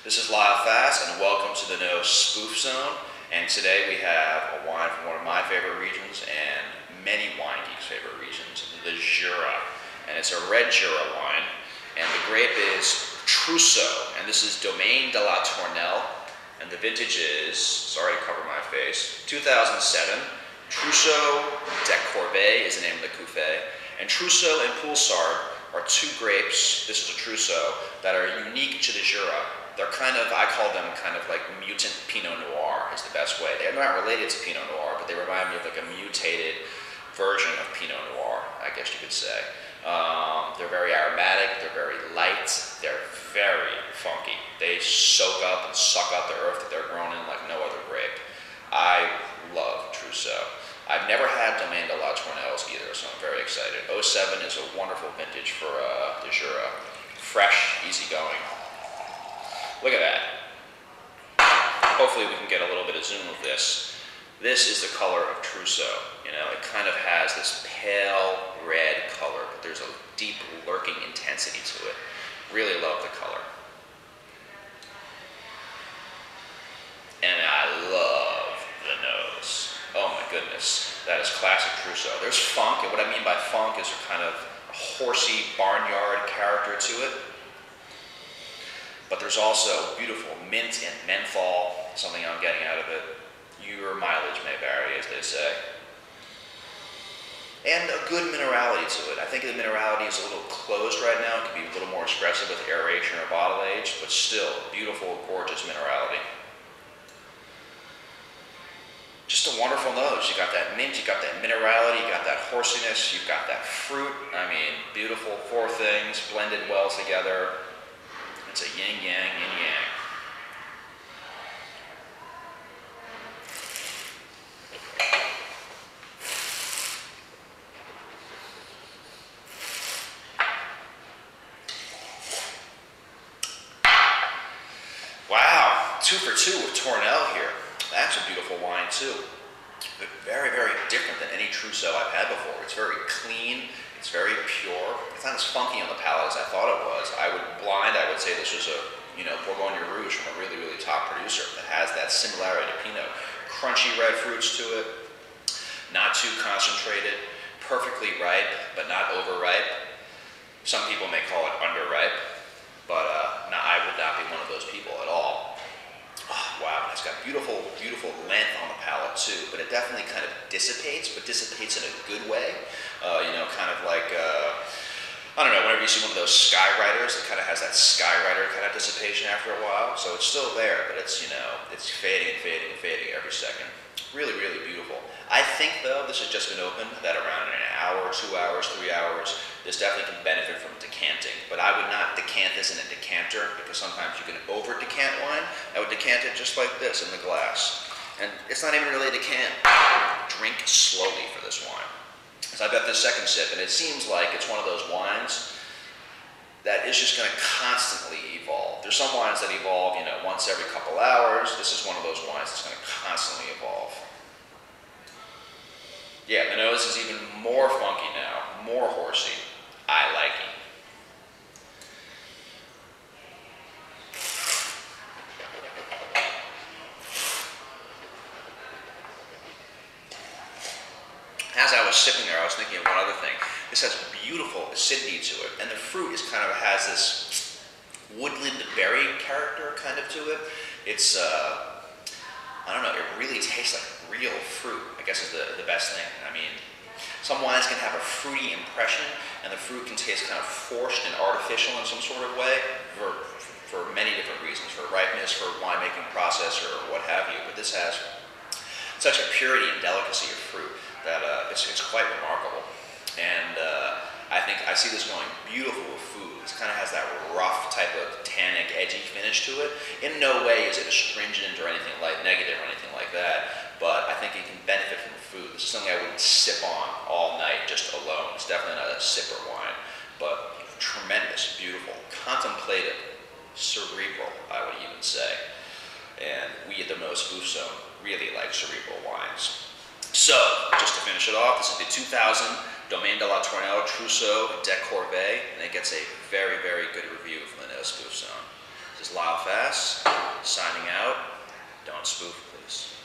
This is Lyle and welcome to the No Spoof Zone. And today we have a wine from one of my favorite regions and many wine geeks' favorite regions, the Jura. And it's a red Jura wine, and the grape is Trousseau, and this is Domaine de la Tournelle, and the vintage is, sorry to cover my face, 2007. Trousseau Des Corvees is the name of the cuvée, and Trousseau and Poulsard are two grapes, this is a Trousseau, that are unique to the Jura. They're kind of, I call them kind of like mutant Pinot Noir is the best way. They're not related to Pinot Noir, but they remind me of like a mutated version of Pinot Noir, I guess you could say. They're very aromatic, they're very light, they're very funky. They soak up and suck out the earth that they're grown in like no other grape. I love Trousseau. I've never had Domaine de la Tournelles either, so I'm very excited. 07 is a wonderful vintage for the Jura. Fresh, easygoing. Look at that. Hopefully we can get a little bit of zoom of this. This is the color of Trousseau. You know, it kind of has this pale red color, but there's a deep lurking intensity to it. Really love the color. And I love the nose. Oh my goodness, that is classic Trousseau. There's funk, and what I mean by funk is a kind of horsey barnyard character to it. But there's also beautiful mint and menthol, something I'm getting out of it. Your mileage may vary, as they say. And a good minerality to it. I think the minerality is a little closed right now. It can be a little more expressive with aeration or bottle age, but still, beautiful, gorgeous minerality. Just a wonderful nose. You got that mint, you got that minerality, you got that horsiness, you've got that fruit. I mean, beautiful, four things blended well together. It's a yin yang, yin yang. Wow, 2 for 2 with Tournelle here. That's a beautiful wine too. But very, very different than any Trousseau I've had before. It's very clean. It's very pure. It's not as funky on the palate as I thought it was. I would say this was a, Bourgogne Rouge from a really, really top producer that has that similarity to Pinot. Crunchy red fruits to it, not too concentrated, perfectly ripe, but not overripe. Some people may call it underripe, but I would not be one of those people at all. Oh, wow, it's got beautiful, beautiful length on the palate too, but it definitely kind of dissipates, but dissipates in a good way. Kind of like, I don't know, whenever you see one of those skywriters, it kind of has that skywriter kind of dissipation after a while. So it's still there, but it's, it's fading and fading and fading every second. Really, really beautiful. I think though, this has just been opened, that around an hour, 2 hours, 3 hours, this definitely can benefit from decanting. But I would not decant this in a decanter, because sometimes you can over decant wine. I would decant it just like this in the glass. And it's not even really a decant. Drink slowly for this wine. So I bet this second sip, and it seems like it's one of those wines that is just going to constantly evolve. There's some wines that evolve, once every couple hours. This is one of those wines that's going to constantly evolve. Yeah, the nose is even more funky now, more horsey. I like it. As I was sipping there, I was thinking of one other thing. This has beautiful acidity to it, and the fruit has this woodland berry character kind of to it. It's, I don't know, it really tastes like real fruit, I guess is the best thing. I mean, some wines can have a fruity impression, and the fruit can taste kind of forced and artificial in some sort of way for many different reasons, for ripeness, for winemaking process, or what have you. But this has such a purity and delicacy of fruit that it's quite remarkable. And I think I see this going beautiful with food. This kind of has that rough type of tannic, edgy finish to it. In no way is it astringent or anything like negative or anything like that, but I think it can benefit from food. This is something I wouldn't sip on all night just alone. It's definitely not a sipper wine, but tremendous, beautiful, contemplative, cerebral, I would even say. And we at the No Spoof Zone really like cerebral wines. So, just to finish it off, this is the 2000 Domaine de la Tournelle Trousseau Des Corvees, and it gets a very, very good review from the No Spoof Zone. This is Lyle Fass. signing out. Don't spoof, please.